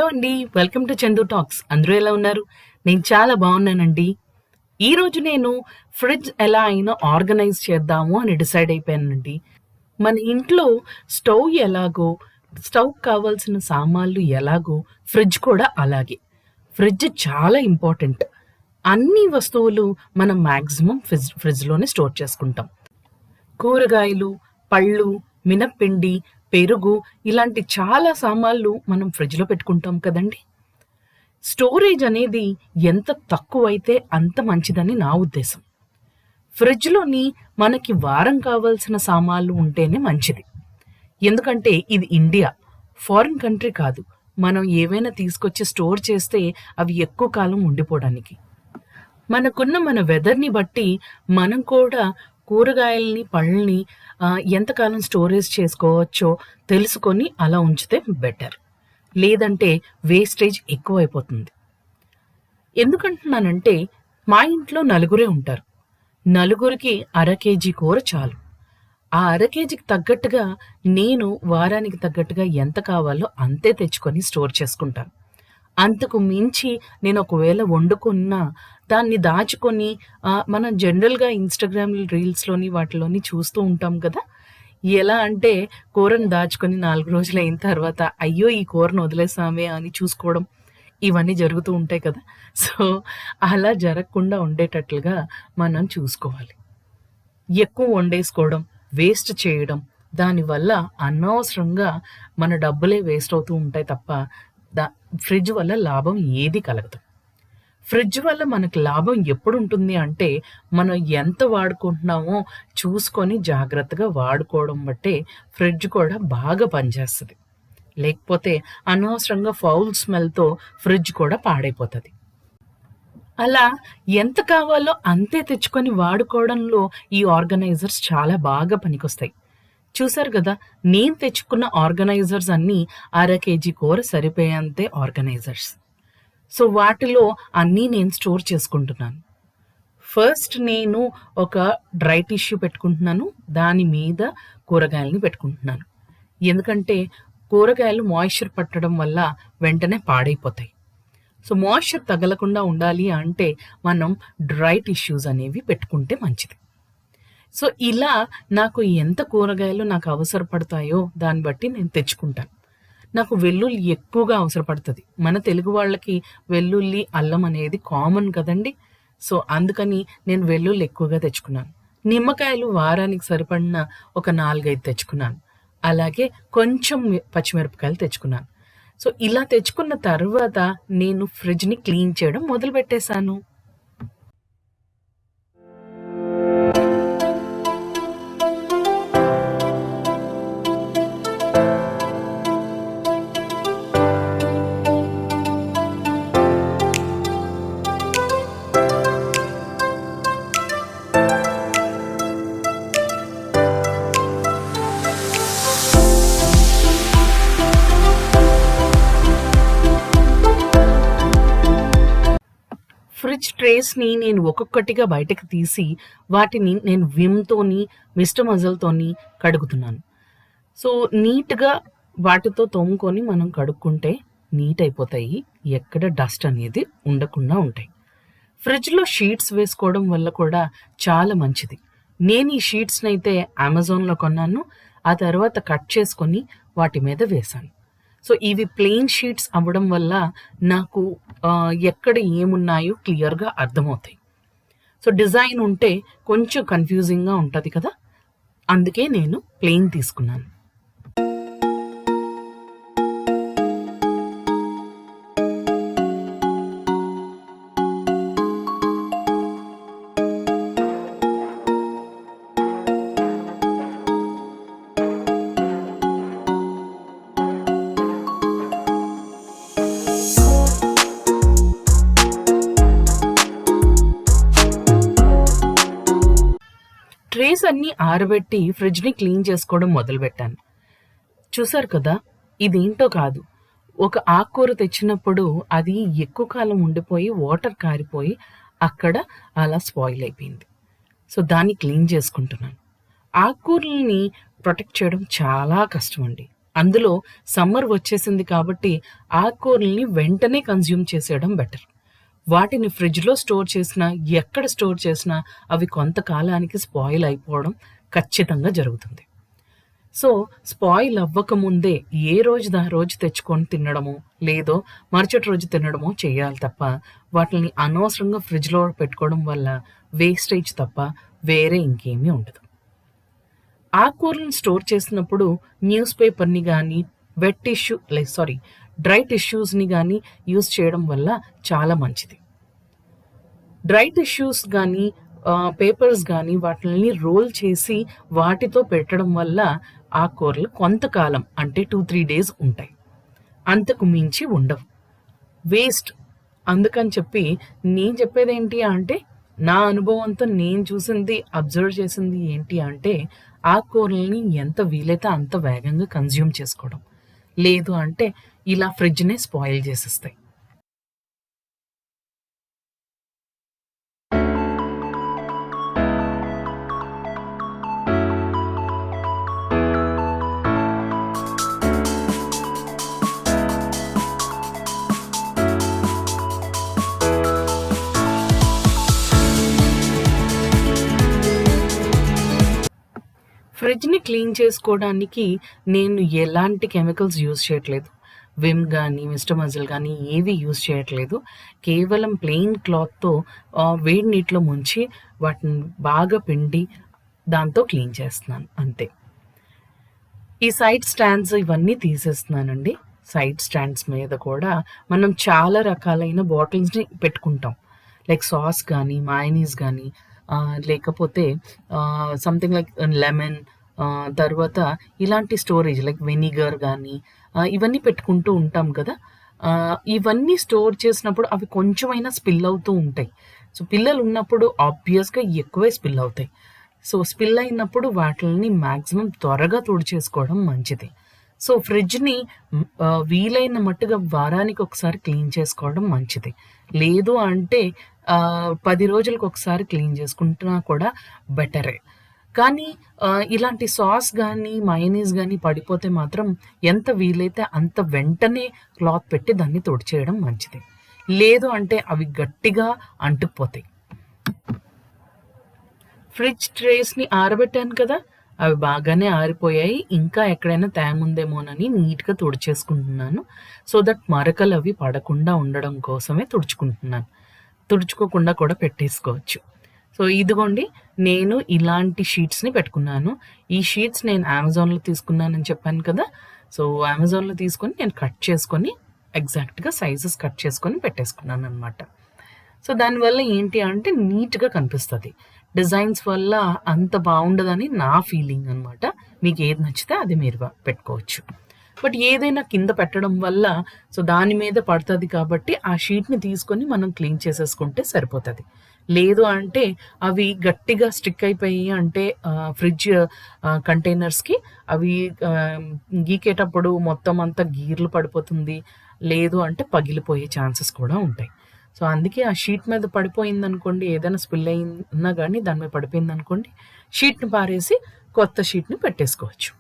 Hello అండి. Welcome to Chandu talks. అందరూ ఎలా ఉన్నారు? నేను చాలా బాగున్నానండి. ఈరోజు నేను ఫ్రిడ్జ్ ఎలా అయినా ఆర్గనైజ్ చేద్దాము అని డిసైడ్ అయిపోయానండి. మన ఇంట్లో స్టవ్ ఎలాగో, స్టవ్‌కి కావాల్సిన సామాన్లు ఎలాగో, ఫ్రిడ్జ్ కూడా అలాగే. ఫ్రిడ్జ్ చాలా ఇంపార్టెంట్. అన్ని వస్తువులు మనం మాక్సిమం ఫ్రిడ్జ్‌లోనే స్టోర్ చేసుకుంటాం. కూరగాయలు, పళ్ళు, మినప్పిండి, పెరుగు ఇలాంటి చాలా సామాన్లు మనం ఫ్రిడ్జ్‌లో పెట్టుకుంటాం కదండీ! స్టోరేజ్ అనేది ఎంత తక్కువైతే అంత మంచిదని నా ఉద్దేశం. ఫ్రిడ్జ్‌లోని మనకి వారం కావాల్సిన సామాన్లు ఉంటేనే మంచిది. ఎందుకంటే ఇది ఇండియా, ఫారిన్ కంట్రీ కాదు. మనం ఏవైనా తీసుకొచ్చి స్టోర్ చేస్తే అవి ఎక్కువ కాలం ఉండిపోవడానికి. మన వెదర్‌ని బట్టి మనం కూడా కూరగాయలని, పళ్ళని ఎంతకాలం స్టోరేజ్ చేసుకోవచ్చో తెలుసుకొని అలా ఉంచితే బెటర్. లేదంటే వేస్టేజ్ ఎక్కువైపోతుంది. ఎందుకంటున్నానంటే మా ఇంట్లో నలుగురే ఉంటారు. నలుగురికి అర కేజీ కూర చాలు. ఆ అర కేజీకి తగ్గట్టుగా నేను వారానికి తగ్గట్టుగా ఎంత కావాలో అంతే తెచ్చుకొని స్టోర్ చేసుకుంటాను. అంతకు మించి నేను ఒకవేళ వండుకున్నా దాన్ని దాచుకొని మనం జనరల్‌గా ఇన్‌స్టాగ్రామ్ రీల్స్‌లోని వాటిలోని చూస్తూ ఉంటాం కదా! ఎలా అంటే కూరను దాచుకొని 4 రోజులయిన తర్వాత అయ్యో! ఈ కూరను వదిలేసామే అని చూసుకోవడం ఇవన్నీ జరుగుతూ ఉంటాయి కదా! సో, అలా జరగకుండా ఉండేటట్లుగా మనం చూసుకోవాలి. ఎక్కువ వండేసుకోవడం, వేస్ట్ చేయడం, దానివల్ల అనవసరంగా మన డబ్బులే వేస్ట్ అవుతూ ఉంటాయి తప్ప ద ఫ్రిడ్జ్ వల్ల లాభం ఏది కలగదు. ఫ్రిడ్జ్ వల్ల మనకు లాభం ఎప్పుడుంటుంది అంటే, మనం ఎంత వాడుకుంటున్నామో చూసుకొని జాగ్రత్తగా వాడుకోవడం బట్టే ఫ్రిడ్జ్ కూడా బాగా పనిచేస్తది. లేకపోతే అనవసరంగా ఫౌల్ స్మెల్‌తో ఫ్రిడ్జ్ కూడా పాడైపోతది. అలా ఎంత కావాలో అంతే తెచ్చుకొని వాడుకోవడంలో ఈ ఆర్గనైజర్స్ చాలా బాగా పనికొస్తాయి. చూసారు గదా! నేను తెచ్చుకున్న ఆర్గనైజర్స్ అన్నీ అర కేజీ కూర సరిపోయేంతే ఆర్గనైజర్స్. సో, వాటిలో అన్నీ నేను స్టోర్ చేసుకుంటున్నాను. ఫస్ట్ నేను ఒక డ్రై టిష్యూ పెట్టుకుంటున్నాను. దాని మీద కూరగాయలని పెట్టుకుంటున్నాను. ఎందుకంటే కూరగాయలు మాయిశ్చర్ పట్టడం వల్ల వెంటనే పాడైపోతాయి. సో, మాయిశ్చర్ తగలకుండా ఉండాలి అంటే మనం డ్రై టిష్యూస్ అనేవి పెట్టుకుంటే మంచిది. సో, ఇలా నాకు ఎంత కూరగాయలు నాకు అవసరపడతాయో దాన్ని బట్టి నేను తెచ్చుకుంటాను. నాకు వెల్లుల్లి ఎక్కువగా అవసరపడతది. మన తెలుగు వాళ్ళకి వెల్లుల్లి, అల్లం అనేది కామన్ కదండీ! సో, అందుకని నేను వెల్లుల్లి ఎక్కువగా తెచ్చుకున్నాను. నిమ్మకాయలు వారానికి సరిపడిన ఒక 4, 5 తెచ్చుకున్నాను. అలాగే కొంచెం పచ్చిమిరపకాయలు తెచ్చుకున్నాను. సో, ఇలా తెచ్చుకున్న తర్వాత నేను ఫ్రిడ్జ్‌ని క్లీన్ చేయడం మొదలుపెట్టేసాను. ఫ్రిడ్జ్ ట్రేస్‌ని నేను ఒక్కొక్కటిగా బయటకి తీసి వాటిని నేను విమ్‌తోని, మిస్టర్ మజిల్‌తోని కడుగుతున్నాను. సో, నీట్‌గా వాటితో తోముకొని మనం కడుక్కుంటే నీట్ అయిపోతాయి. ఎక్కడ డస్ట్ అనేది ఉండకుండా ఉంటాయి. ఫ్రిడ్జ్‌లో షీట్స్ వేసుకోవడం వల్ల కూడా చాలా మంచిది. నేను ఈ షీట్స్‌నైతే అమెజాన్‌లో కొన్నాను. ఆ తర్వాత కట్ చేసుకొని వాటి మీద వేశాను. సో, ఇవి ప్లెయిన్ షీట్స్ అవ్వడం వల్ల నాకు ఎక్కడ ఏమున్నాయో క్లియర్‌గా అర్థమవుతాయి. సో, డిజైన్ ఉంటే కొంచెం కన్‌ఫ్యూజింగ్‌గా ఉంటది కదా! అందుకే నేను ప్లెయిన్ తీసుకున్నాను. ట్రేస్ అన్నీ ఆరబెట్టి ఫ్రిడ్జ్‌ని క్లీన్ చేసుకోవడం మొదలుపెట్టాను. చూసారు కదా! ఇదేంటో కాదు. ఒక ఆకుకూర తెచ్చినప్పుడు అది ఎక్కువ కాలం ఉండిపోయి వాటర్ కారిపోయి అక్కడ అలా స్పాయిల్ అయిపోయింది. సో, దాన్ని క్లీన్ చేసుకుంటున్నాను. ఆకుకూరలని ప్రొటెక్ట్ చేయడం చాలా కష్టమండి. అందులో సమ్మర్ వచ్చేసింది కాబట్టి ఆకుకూరల్ని వెంటనే కన్జ్యూమ్ చేసేయడం బెటర్. వాటిని ఫ్రిడ్జ్‌లో స్టోర్ చేసినా, ఎక్కడ స్టోర్ చేసినా అవి కొంతకాలానికి స్పాయిల్ అయిపోవడం ఖచ్చితంగా జరుగుతుంది. సో, స్పాయిల్ అవ్వకముందే ఏ రోజుది ఆ రోజు తెచ్చుకొని తినడమో, లేదో మరుసటి రోజు తినడమో చేయాలి తప్ప, వాటిల్ని అనవసరంగా ఫ్రిడ్జ్‌లో పెట్టుకోవడం వల్ల వేస్టేజ్ తప్ప వేరే ఇంకేమీ ఉండదు. ఆకుకూరలను స్టోర్ చేసినప్పుడు న్యూస్ పేపర్‌ని గానీ, వెట్ టిష్యూ డ్రై టిష్యూస్‌ని గానీ యూజ్ చేయడం వల్ల చాలా మంచిది. డ్రై టిష్యూస్ గానీ, పేపర్స్ గానీ వాటిల్ని రోల్ చేసి వాటితో పెట్టడం వల్ల ఆకుకూరలు కొంతకాలం అంటే 2, 3 డేస్ ఉంటాయి. అంతకు మించి ఉండవు. వేస్ట్. అందుకని చెప్పి నేను చెప్పేదేంటి అంటే, నా అనుభవంతో నేను చూసింది, అబ్జర్వ్ చేసింది ఏంటి అంటే, ఆకుకూరలని ఎంత వీలైతే అంత వేగంగా కన్జ్యూమ్ చేసుకోవడం. లేదు అంటే ఇలా ఫ్రిడ్జ్‌నే స్పాయిల్ చేసేస్తాయి. ఫ్రిడ్జ్‌ని క్లీన్ చేసుకోవడానికి నేను ఎలాంటి కెమికల్స్ యూజ్ చేయట్లేదు. విమ్ గానీ, మిస్టర్ మజిల్ గానీ ఏవి యూజ్ చేయట్లేదు. కేవలం ప్లెయిన్ క్లాత్‌తో వేడి నీటిలో ముంచి వాటిని బాగా పిండి దాంతో క్లీన్ చేస్తున్నాను అంతే. ఈ సైడ్ స్టాండ్స్ ఇవన్నీ తీసేస్తున్నానండి. సైడ్ స్టాండ్స్ మీద కూడా మనం చాలా రకాలైన బాటిల్స్‌ని పెట్టుకుంటాం. లైక్ సాస్ గానీ, మయోనీస్ గానీ, లేకపోతే సంథింగ్ లైక్ లెమన్, తర్వాత ఇలాంటి స్టోరేజ్ లైక్ వెనిగర్ గానీ, ఇవన్నీ పెట్టుకుంటూ ఉంటాం కదా! ఇవన్నీ స్టోర్ చేసినప్పుడు అవి కొంచెమైనా స్పిల్ అవుతూ ఉంటాయి. సో, పిల్లలున్నప్పుడు ఆబ్వియస్‌గా ఎక్కువే స్పిల్ అవుతాయి. సో, స్పిల్ అయినప్పుడు వాటిల్ని మాక్సిమం త్వరగా తుడిచేసుకోవడం మంచిది. సో, ఫ్రిడ్జ్‌ని వీలైన మట్టుగా వారానికి ఒకసారి క్లీన్ చేసుకోవడం మంచిది. లేదు అంటే 10 రోజులకొకసారి క్లీన్ చేసుకుంటున్నా కూడా బెటరే. కానీ ఇలాంటి సాస్ గానీ, మయోనీస్ గానీ పడిపోతే మాత్రం ఎంత వీలైతే అంత వెంటనే క్లాత్ పెట్టి దాన్ని తుడిచేయడం మంచిది. లేదు అంటే అవి గట్టిగా అంటుకుపోతాయి. ఫ్రిడ్జ్ ట్రేస్‌ని ఆరబెట్టాను కదా! అవి బాగానే ఆరిపోయాయి. ఇంకా ఎక్కడైనా తేముందేమోనని నీట్‌గా తుడిచేసుకుంటున్నాను. సో దట్ మరకలవి పడకుండా ఉండడం కోసమే తుడుచుకుంటున్నాను. తుడుచుకోకుండా కూడా పెట్టేసుకోవచ్చు. సో, ఇదిగోండి నేను ఇలాంటి షీట్స్‌ని పెట్టుకున్నాను. ఈ షీట్స్ నేను అమెజాన్‌లో తీసుకున్నానని చెప్పాను కదా! సో, అమెజాన్‌లో తీసుకొని నేను కట్ చేసుకొని ఎగ్జాక్ట్‌గా సైజెస్ కట్ చేసుకొని పెట్టేసుకున్నాననమాట. సో, దానివల్ల ఏంటి అంటే నీట్‌గా కనిపిస్తది. డిజైన్స్ వల్ల అంత బావుండదని నా ఫీలింగ్ అనమాట. మీకేది నచ్చితే అది మీరు పెట్టుకోవచ్చు. బట్ ఏదైనా కింద పెట్టడం వల్ల సో, దాని మీద పడతది కాబట్టి ఆ షీట్‌ని తీసుకొని మనం క్లీన్ చేసేసుకుంటే సరిపోతది. లేదు అంటే అవి గట్టిగా స్టిక్ అయిపోయి అంటే ఫ్రిడ్జ్ కంటైనర్స్‌కి అవి గీకేటప్పుడు మొత్తం అంతా గీర్లు పడిపోతుంది. లేదు అంటే పగిలిపోయే ఛాన్సెస్ కూడా ఉంటాయి. సో, అందుకే ఆ షీట్ మీద పడిపోయిందనుకోండి, ఏదైనా స్పిల్ అయిందన్నా గానీ దాని మీద పడిపోయిందనుకోండి, షీట్‌ని పారేసి కొత్త షీట్‌ని పెట్టేసుకోవచ్చు.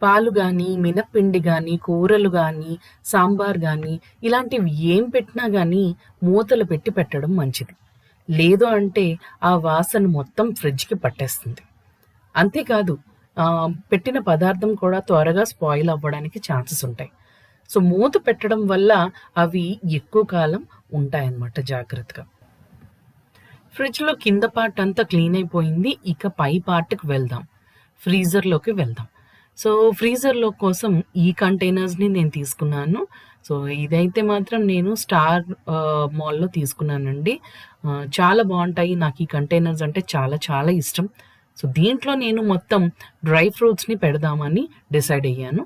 పాలు గానీ, మినప్పిండి గానీ, కూరలు గానీ, సాంబార్ గానీ, ఇలాంటివి ఏం పెట్టినా గానీ మూతలు పెట్టి పెట్టడం మంచిది. లేదు అంటే ఆ వాసన మొత్తం ఫ్రిడ్జ్‌కి పట్టేస్తుంది. అంతేకాదు పెట్టిన పదార్థం కూడా త్వరగా స్పాయిల్ అవ్వడానికి ఛాన్సెస్ ఉంటాయి. సో మూత పెట్టడం వల్ల అవి ఎక్కువ కాలం ఉంటాయన్నమాట జాగ్రత్తగా. ఫ్రిడ్జ్‌లో కింద పార్ట్ అంతా క్లీన్ అయిపోయింది. ఇక పై పార్ట్‌కి వెళ్దాం. ఫ్రీజర్‌లోకి వెళ్దాం. సో ఫ్రీజర్‌లో కోసం ఈ కంటైనర్స్‌ని నేను తీసుకున్నాను. సో ఇదైతే మాత్రం నేను స్టార్ మాల్‌లో తీసుకున్నానండి. చాలా బావుంటాయి. నాకు ఈ కంటైనర్స్ అంటే చాలా చాలా ఇష్టం. సో దీంట్లో నేను మొత్తం డ్రై ఫ్రూట్స్‌ని పెడదామని డిసైడ్ అయ్యాను.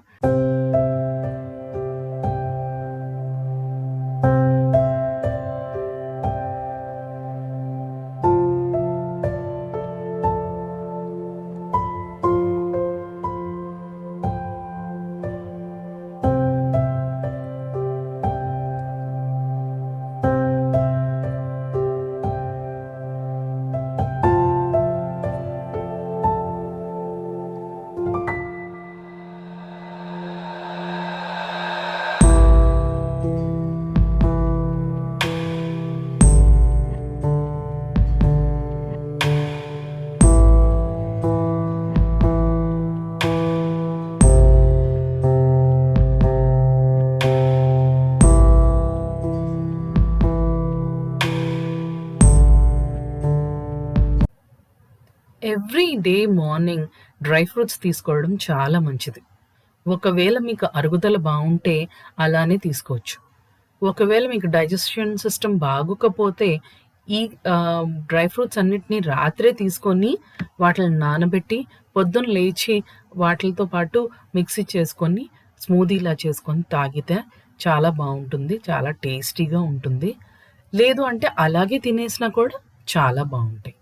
Every day morning dry fruits తీసుకోవడం చాలా మంచిది. ఒకవేళ మీకు అరుగుదల బావుంటే అలానే తీసుకోవచ్చు. ఒకవేళ మీకు డైజెషన్ సిస్టమ్ బాగోకపోతే ఈ డ్రై ఫ్రూట్స్ అన్నిటిని రాత్రే తీసుకొని వాటిని నానబెట్టి పొద్దున లేచి వాటిలతో పాటు మిక్సీ చేసుకొని స్మూదీలా చేసుకొని తాగితే చాలా బావుంటుంది. చాలా టేస్టీగా ఉంటుంది. లేదు అంటే అలాగే తినేసినా కూడా చాలా బావుంటాయి.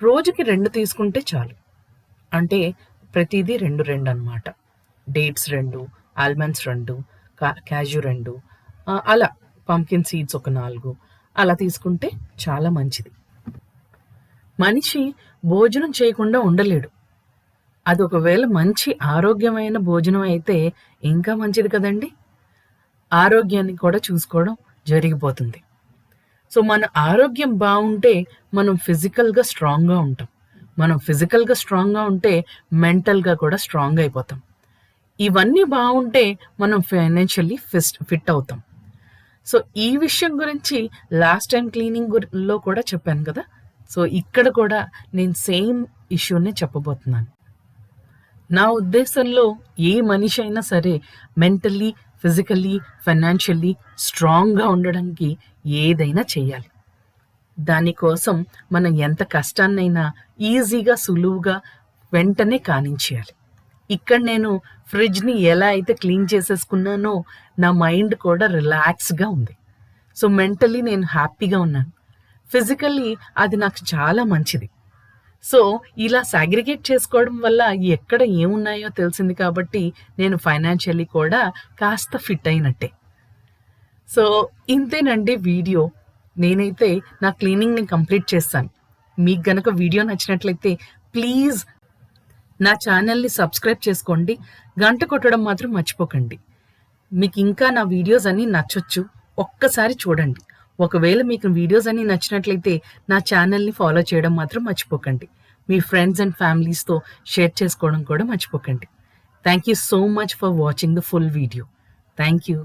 రోజుకి 2 తీసుకుంటే చాలు. అంటే ప్రతీదీ 2, 2 అన్నమాట. డేట్స్ 2, ఆల్మండ్స్ 2, క్యాష్యూ 2 అలా పంకిన్ సీడ్స్ ఒక 4 అలా తీసుకుంటే చాలా మంచిది. మనిషి భోజనం చేయకుండా ఉండలేడు. అది ఒకవేళ మంచి ఆరోగ్యమైన భోజనం అయితే ఇంకా మంచిది కదండీ! ఆరోగ్యాన్ని కూడా చూసుకోవడం జరిగిపోతుంది. సో మన ఆరోగ్యం బావుంటే మనం ఫిజికల్‌గా స్ట్రాంగ్‌గా ఉంటాం. మనం ఫిజికల్‌గా స్ట్రాంగ్‌గా ఉంటే మెంటల్‌గా కూడా స్ట్రాంగ్ అయిపోతాం. ఇవన్నీ బావుంటే మనం ఫైనాన్షియల్లీ ఫిట్ అవుతాం. సో ఈ విషయం గురించి లాస్ట్ టైమ్ క్లీనింగ్‌లో కూడా చెప్పాను కదా! సో ఇక్కడ కూడా నేను సేమ్ ఇష్యూనే చెప్పబోతున్నాను. నా ఉద్దేశంలో ఏ మనిషి అయినా సరే మెంటల్లీ, ఫిజికల్లీ, ఫైనాన్షియల్లీ స్ట్రాంగ్‌గా ఉండడానికి ఏదైనా చేయాలి. దానికోసం మనం ఎంత కష్టాన్నైనా ఈజీగా, సులువుగా వెంటనే కానించేయాలి. ఇక్కడ నేను ఫ్రిడ్జ్‌ని ఎలా అయితే క్లీన్ చేసేసుకున్నానో నా మైండ్ కూడా రిలాక్స్‌గా ఉంది. సో మెంటల్లీ నేను హ్యాపీగా ఉన్నాను. ఫిజికల్లీ అది నాకు చాలా మంచిది. సో ఇలా సాగ్రిగేట్ చేసుకోవడం వల్ల ఎక్కడ ఏమున్నాయో తెలిసింది కాబట్టి నేను ఫైనాన్షియల్లీ కూడా కాస్త ఫిట్ అయినట్టే. సో ఇంతేనండి వీడియో. నేనైతే నా క్లీనింగ్‌ని కంప్లీట్ చేశాను. మీకు గనక వీడియో నచ్చినట్లయితే ప్లీజ్ నా ఛానల్‌ని సబ్స్క్రైబ్ చేసుకోండి. గంట కొట్టడం మాత్రం మర్చిపోకండి. మీకు ఇంకా నా వీడియోస్ అన్నీ నచ్చొచ్చు. ఒక్కసారి చూడండి. ఒకవేళ మీకు వీడియోస్ అన్నీ నచ్చినట్లయితే నా ఛానల్‌ని ఫాలో చేయడం మాత్రం మర్చిపోకండి. మీ ఫ్రెండ్స్ అండ్ ఫ్యామిలీస్‌తో షేర్ చేసుకోవడం కూడా మర్చిపోకండి. Thank you so much for watching the full video. Thank you.